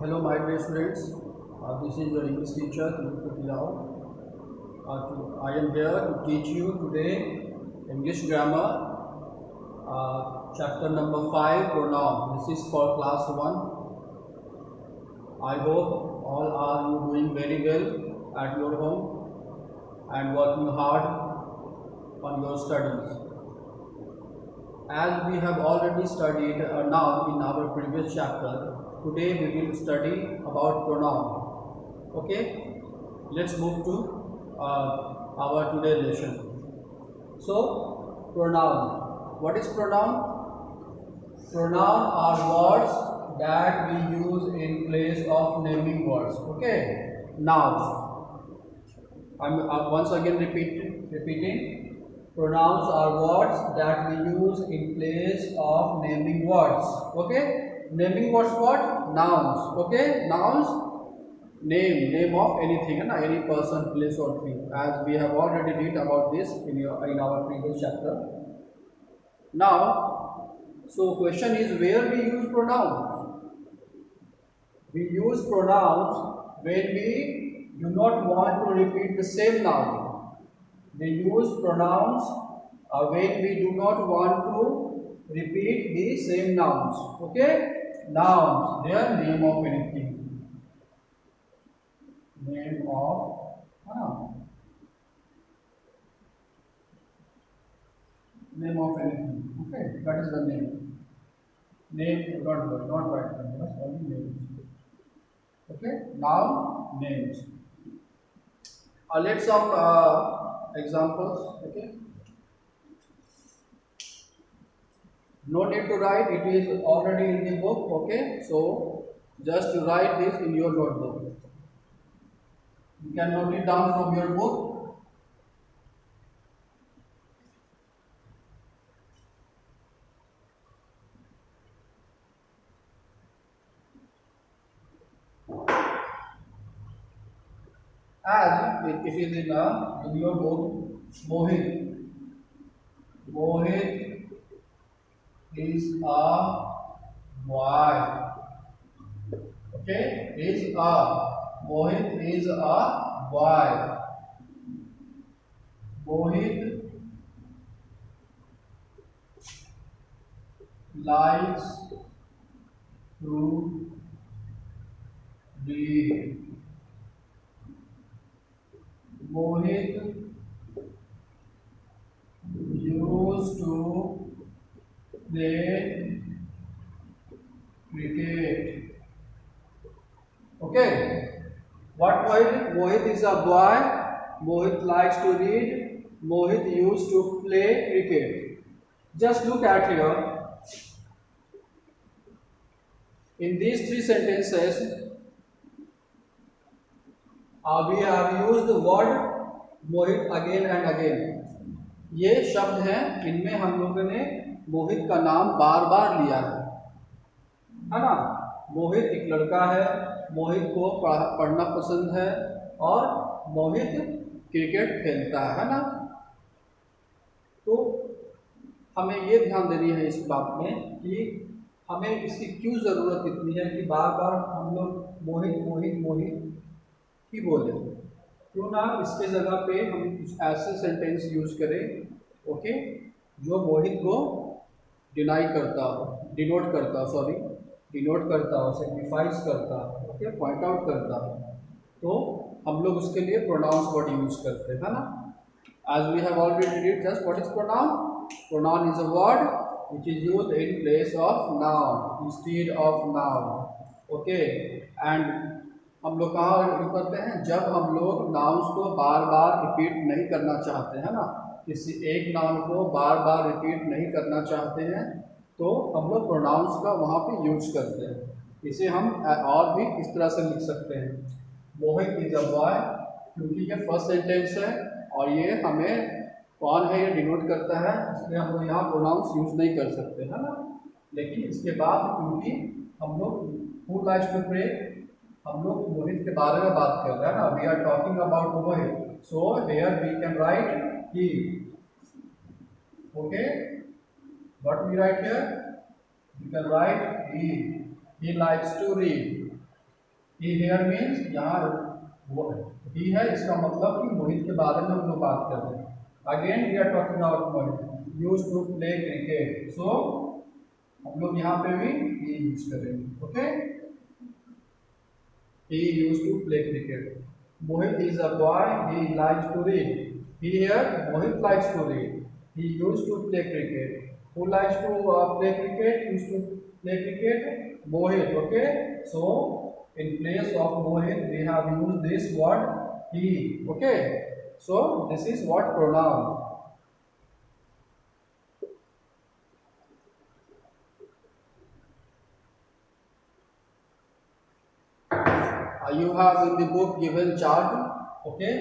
Hello, my dear students. This is your English teacher, Nilpati Rao. I am here to teach you today English grammar, chapter number 5, pronoun. This is for class 1. I hope all are you doing very well at your home and working hard on your studies. As we have already studied now in our previous chapter, today we will study about pronoun. Okay, let's move to our today's lesson. So, pronoun. What is pronoun? Pronoun are words that we use in place of naming words. Okay, now I'm once again repeating. Pronouns are words that we use in place of naming words. Okay, naming words what? Nouns. Okay, nouns, name of anything, and any person, place or thing, as we have already read about this in our previous chapter. Now, so question is, where we use pronouns? We use pronouns when we do not want to repeat the same noun. We use pronouns when we do not want to repeat the same nouns. Okay, nouns, they are name of anything. Name of name of anything. Okay, that is the name. Name, not right now, only names. Okay, now names. Let's some examples. Okay. No need to write, it is already in the book. Okay, so just to write this in your notebook. You can note it down from your book. As it is in your book, Mohit. Mohit is a boy. Okay, Mohit is a boy. Mohit likes to read. Mohit used to play cricket. Okay. What Mohit? Mohit is a boy. Mohit likes to read. Mohit used to play cricket. Just look at here. In these three sentences, we have used the word Mohit again and again. ये शब्द हैं, इनमें हम लोगों ने मोहित का नाम बार बार लिया है ना. मोहित एक लड़का है, मोहित को पढ़ना पसंद है और मोहित क्रिकेट खेलता है ना. तो हमें ये ध्यान देनी है इस बात में कि हमें इसकी क्यों ज़रूरत इतनी है कि बार बार हम लोग मोहित मोहित मोहित ही बोले. क्यों ना इसके जगह पे हम कुछ ऐसे सेंटेंस यूज करें, ओके, जो मोहित को डिनाई करता हो, डिनोट करता हो, सिग्निफाइज करता हो, ओके, पॉइंट आउट करता हो. तो हम लोग उसके लिए प्रोनाउंस वर्ड यूज करते हैं, है ना. As we have already read just what is pronoun. Pronoun is a word which is used in place of noun, instead of noun. Okay, and हम लोग कहाँ यूज करते हैं? जब हम लोग नाउन्स को बार बार रिपीट नहीं करना चाहते हैं ना, किसी एक नाउन को बार बार रिपीट नहीं करना चाहते हैं, तो हम लोग प्रोनाउंस का वहाँ पे यूज करते हैं. इसे हम और भी इस तरह से लिख सकते हैं. मोहित इज अ बॉय, क्योंकि ये फर्स्ट सेंटेंस है और ये हमें कौन है ये डिनोट करता है, इसलिए हम लोग यहाँ प्रोनाउंस यूज नहीं कर सकते, है ना. लेकिन इसके बाद क्योंकि हम लोग हु लाइक्स टू प्ले, हम लोग मोहित के बारे में बात कर रहे हैं ना, we are talking about Mohit, so here we can write he. Okay, what we write here? You can write he. He likes to read. He here means यहाँ ही है, इसका मतलब कि मोहित के बारे में हम लोग बात कर रहे हैं। Again we are talking about Mohit used to play cricket, so हम लोग यहाँ पे भी ही यूज करेंगे। Okay, he used to play cricket. Mohit is a boy, he likes to read. Here Mohit likes to read. He used to play cricket. Who likes to play cricket? Used to play cricket? Mohit. Okay, so in place of Mohit we have used this word he. Okay, so this is what pronoun. You have in the book given chart. Okay,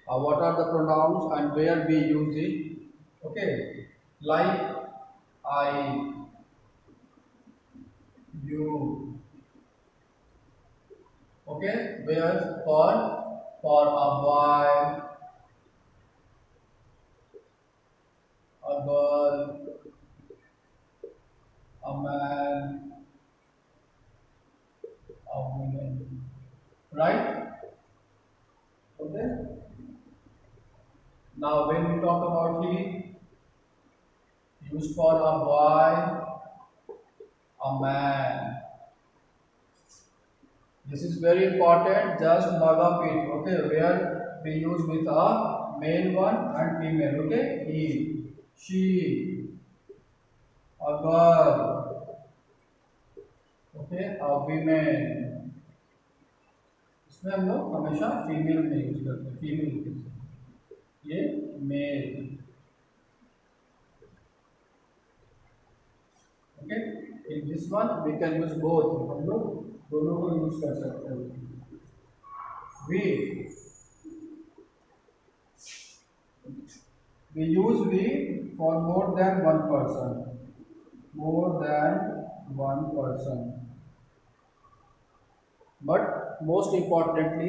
what are the pronouns and where we use it. Okay, like I, you. Okay, where for a boy, a girl, a man, a woman, right? Okay, now when we talk about he, used for a boy, a man. This is very important, just mug up it. Okay, where we use with a male one and female. Okay, he, she, a girl, okay, a woman. इसमें हम लोग हमेशा female में use करते हैं, female, ये male. Okay, in this one we can use both, हम लोग दोनों को यूज कर सकते हैं। we use we for more than one person, more than one person, but most importantly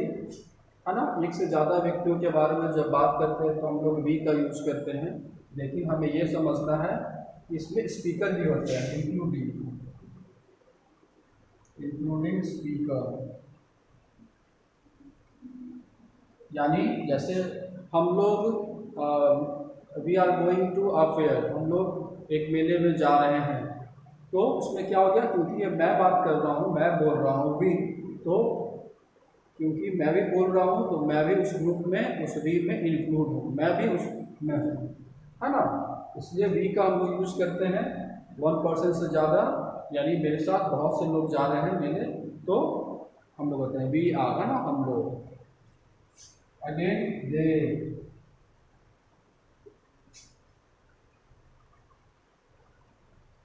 है ना, एक से ज़्यादा व्यक्तियों के बारे में जब बात करते हैं तो हम लोग वी का यूज करते हैं, लेकिन हमें ये समझना है कि इसमें स्पीकर भी होता है, इंक्लूडिंग स्पीकर। यानी जैसे हम लोग we are going to a fair, हम लोग एक मेले में जा रहे हैं, तो उसमें क्या हो गया, क्योंकि ये मैं बात कर रहा हूँ, मैं बोल रहा हूँ वी, तो क्योंकि मैं भी बोल रहा हूँ तो मैं भी उस ग्रुप में, उस वी में इंक्लूड हूँ, मैं भी उस में हूँ, है ना। इसलिए वी का हम लोग यूज़ करते हैं वन पर्सन से ज़्यादा, यानी मेरे साथ बहुत से लोग जा रहे हैं मेले, तो हम लोग कहते हैं वी आर, है ना, हम लोग। Again they,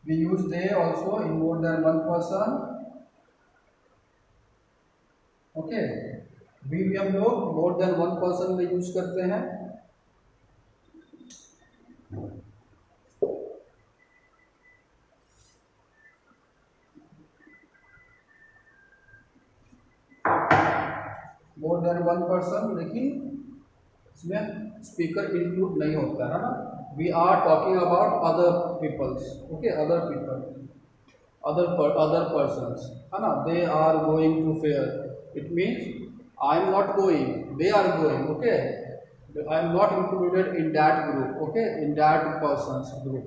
we use they also in more than one person। Okay, we भी हम लोग more than one person में यूज करते हैं। मोर देन वन पर्सन, लेकिन इसमें स्पीकर इंक्लूड नहीं होता है ना। We are talking about other peoples, okay, other people, other persons, है ना। They are going to fair, it means I am not going, they are going, okay, I am not included in that group, okay, in that persons group.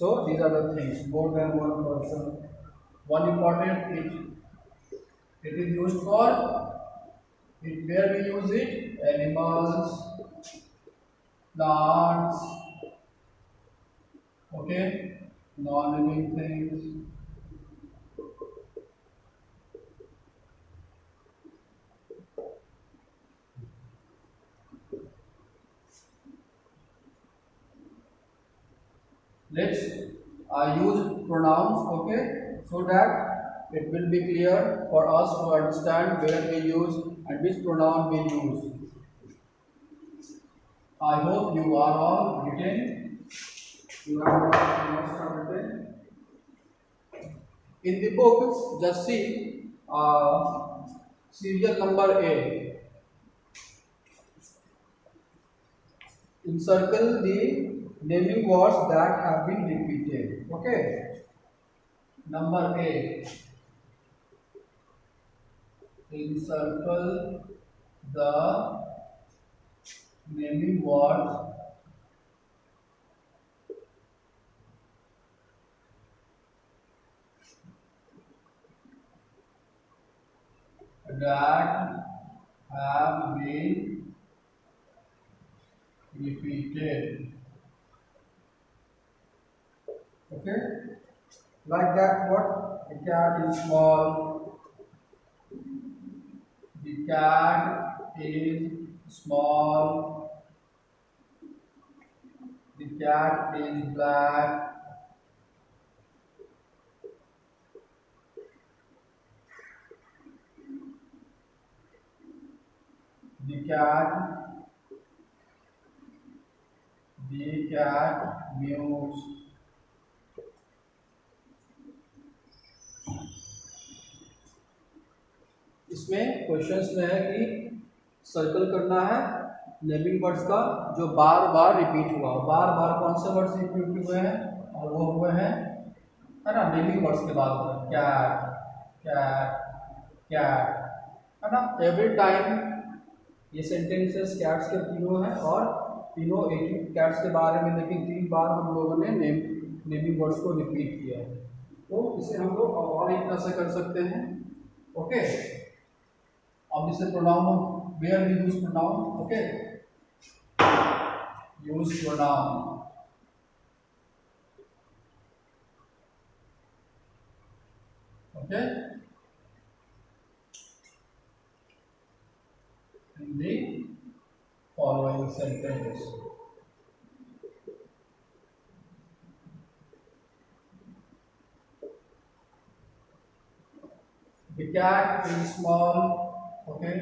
So these are the things, more than one person. One important, it is used for it, where we use it, animals, plants, okay, non-living things। Let's use pronouns, okay, so that it will be clear for us to understand where we use and which pronoun we use। I hope you are all written, you must have written in the book। Just see serial number A, encircle the naming words that have been repeated, okay। Number A, encircle the naming words that have been repeated. Okay, like that. What? The cat is small. The cat is small. The cat is black. The cat mews. इसमें questions में है कि circle करना है naming words का जो बार बार repeat हुआ। बार बार कौन से वर्ड्स रिपीट हुए हैं? और वो हुए हैं, है ना, नेमिंग वर्ड्स के बाद कैट कैट कैट, है ना। एवरी टाइम ये सेंटेंसेस कैट्स के तीनों हैं और तीनों एक ही कैट्स के बारे में, लेकिन 3 बार हम लोगों ने नेमिंग वर्ड्स को रिपीट किया है। तो इसे हम लोग और एक तरह से कर सकते हैं। ओके, अब इसे pronoun, where we use pronoun. Okay, use pronoun. Okay, in the following sentence. The cat is small. Okay.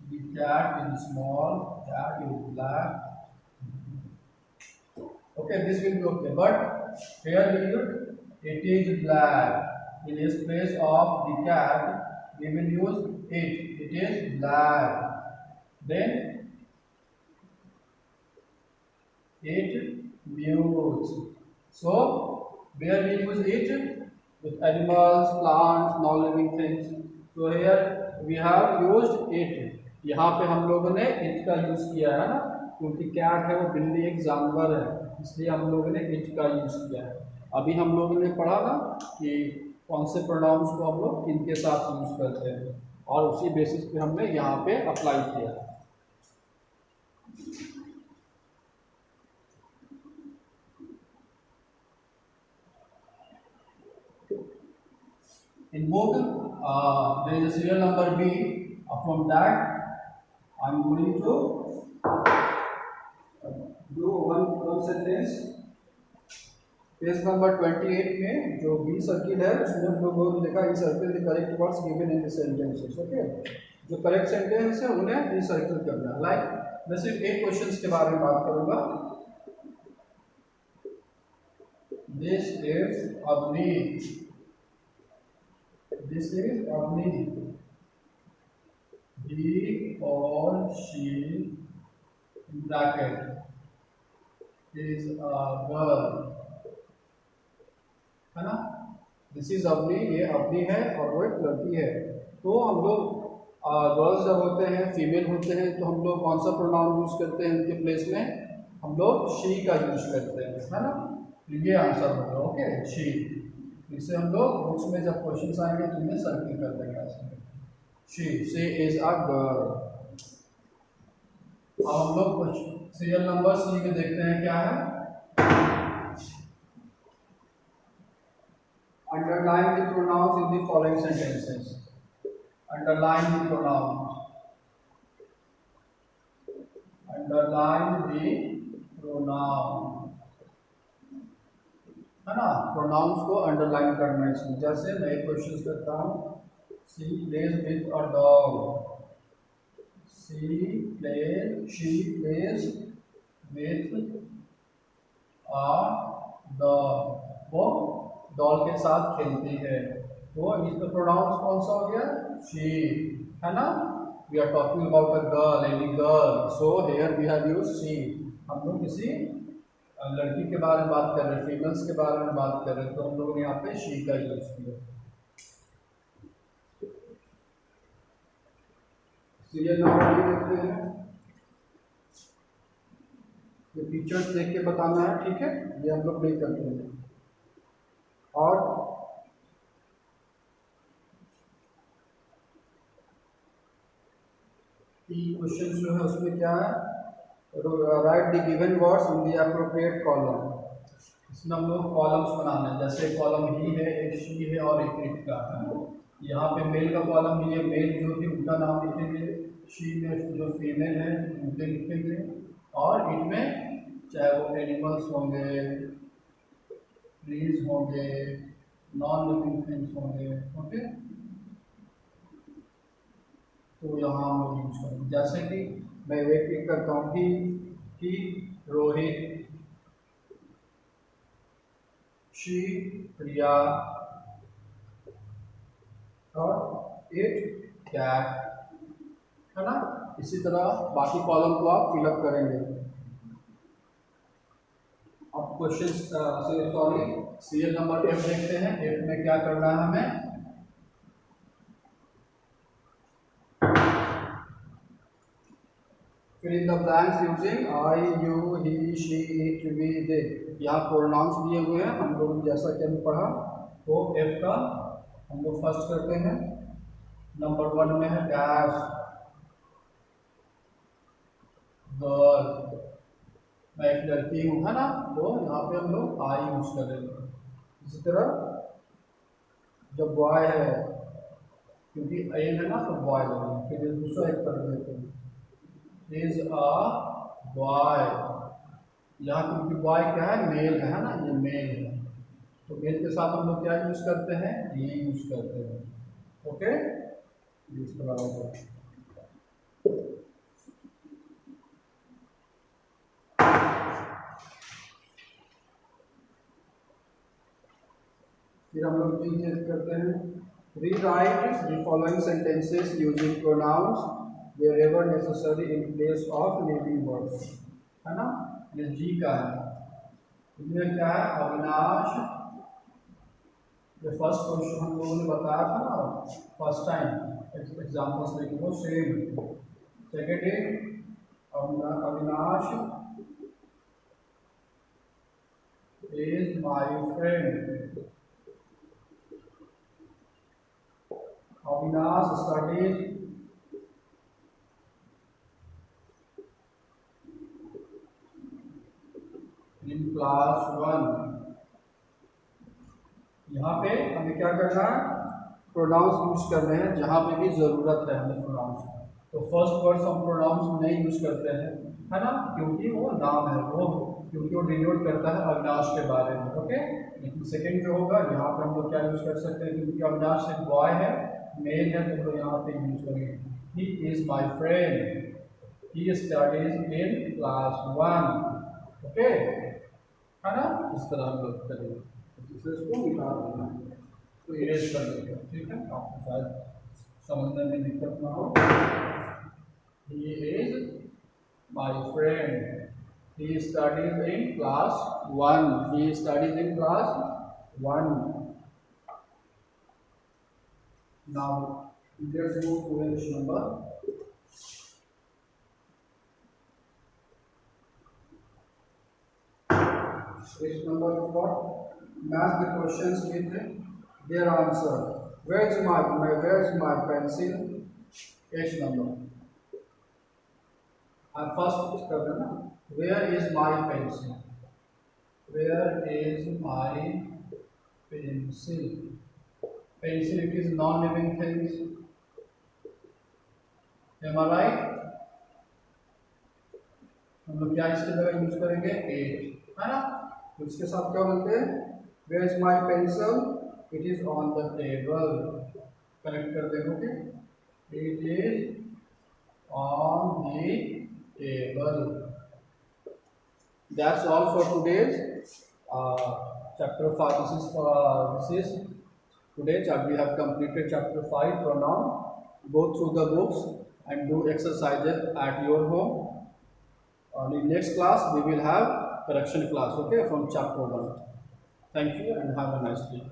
The cat is small. Cat is black. Okay, this will be okay. But here we use it is black. In its place of the cat, we will use it. It is black. Then it mews. So where we use it? With animals, plants, non-living things. So here we have used it. यहाँ पे हम लोगों ने it का use किया है ना, क्योंकि कैट है वो बिल्ली एक जानवर है, इसलिए हम लोगों ने it का यूज किया है। अभी हम लोगों ने पढ़ा ना कि कौन से प्रोनाउंस को हम लोग किनके साथ यूज करते हैं, और उसी बेसिस पे हमने यहाँ पे अप्लाई किया है। In book, there is a serial number B. From that, I am going to do one sentence. Page number 28 में जो बी सर्किल है उसमें हम लोगों ने देखा E circle the correct words given in the sentences. Okay, जो correct sentence है उन्हें ई सर्किल करना है। लाइक मैं सिर्फ एक क्वेश्चंस के बारे में बात करूंगा। This is Avni. This is Avni. He or she in bracket is a girl, है ना। This is Avni, ये अवनी है और वो एक लड़की है। तो हम लोग गर्ल्स जब होते हैं, फीमेल होते हैं, तो हम लोग कौन सा प्रोनाउन यूज करते हैं उनके प्लेस में? हम लोग शी का यूज करते हैं, है ना। ये आंसर होगा। Okay, she. इसे हम लोग बुक्स में जब क्वेश्चन आएंगे तो इन्हें सर्किल कर देंगे। She is a girl. अब हम लोग सीरियल नंबर सी में देखते हैं क्या है। Underline the pronounce in the following sentences. Underline the pronounce. Underline the pronoun, है ना। प्रोनाउंस को अंडरलाइन करना है इसमें। जैसे मैं एक क्वेश्चन करता हूँ, she plays with a dog. She plays with a dog. वो डॉल के साथ खेलती है। तो इसका प्रोनाउंस कौन सा हो गया? शी, है ना। We are talking about a girl, any girl, so here we have used she. हम लोग किसी लड़की के बारे में बात कर रहे हैं, फीमेल्स के बारे में बात कर रहे हैं, तो हम लोगों ने यहाँ पे शी का यूज किया। सीरियल नंबर देखते हैं, ये पिक्चर्स देख के बताना है, ठीक है, ये हम लोग नहीं करते हैं। और क्वेश्चन जो है उसमें क्या है, right the given words in the appropriate column. इसमें हम लोग कॉलम्स बनाना है, जैसे कॉलम ही है, एक शी है और एक इट का है। यहाँ पे मेल का कॉलम ही है, मेल जो थी उनका नाम लिखेंगे, शी में जो फीमेल है उनके लिखेंगे, और इट में चाहे वो एनिमल्स होंगे, ट्रीज होंगे, नॉन लिविंग थिंग्स होंगे, ओके। तो यहाँ हम लोग यूज करेंगे, जैसे कि मैं एक एक करता हूँ, ही, रोहित, शी, प्रिया, और इट, कैट, है ना। इसी तरह बाकी कॉलम को आप फिलअप करेंगे। अब question sorry serial number F देखते हैं। एफ में क्या करना है हमें, फिर in the blanks using I, you, he, she, it, we, they. यहाँ प्रोनाउंस दिए हुए हैं, हम लोग जैसा कि हमने पढ़ा। तो एफ का हम लोग फर्स्ट करते हैं। नंबर 1 में है डैश, गर्ल, मैं एक लड़की हूँ, है ना, तो यहाँ पे हम लोग आई यूज करेंगे। इसी तरह जब बॉय है, क्योंकि एन है ना, तो बॉय लगेगा। फिर दूसरा एक कर देते हैं, इज अ बॉय, यहाँ क्योंकि बॉय क्या है, मेल है ना, ये मेल है, तो मेल के साथ हम लोग क्या यूज करते हैं, ये यूज करते हैं, ओके। इस तरह होगा। फिर हम लोग चीज करते हैं, rewrite the following sentences using pronouns wherever necessary in place of living words, है ना। ये जी का है, इसमें क्या है, अविनाश, ये फर्स्ट क्वेश्चन हम लोगों ने बताया था ना फर्स्ट टाइम एग्जाम्पल्स लेके, वो सेम। सेकेंड है Avinash is my friend, Avinash studies in class 1। यहाँ पे हमें क्या करना है, प्रोनाउंस यूज कर रहे हैं जहाँ पे भी ज़रूरत है हमें प्रोनाउंस। तो फर्स्ट वर्ड्स हम प्रोनाउंस नहीं यूज करते हैं, है ना, क्योंकि वो नाम है, वो क्योंकि वो डिनोट करता है अविनाश के बारे में, ओके। लेकिन सेकंड जो होगा, यहाँ पे हम लोग क्या यूज कर सकते हैं, क्योंकि अविनाश एक बॉय है, मेल है, तो यहाँ पे यूज करेंगे, ही is my friend, he studies in class 1, okay, है ना। इस तरह हम लोग करेंगे, इसको निकाल देना, तो इरेज कर देंगे, ठीक है, आपको शायद समझने में दिक्कत ना हो। He is my friend, he studies in class 1, he studies in class 1। Now let's go to question number 4. Match the questions with their answer. Where's my pencil? H number. I'm first कर देना. Where is my pencil? Where is my pencil? Pencil, it is non-living things. Am I right? हम लोग क्या इसके जगह use करेंगे, 8, है ना। तो इसके साथ क्या बोलते हैं, where is my pencil, it is on the table, connect कर देंगे, it is on the table. That's all for today's chapter 5. This is today we have completed chapter 5 pronoun. Go through the books and do exercises at your home. In the next class we will have correction class, okay, from chapter 1. Thank you and have a nice day.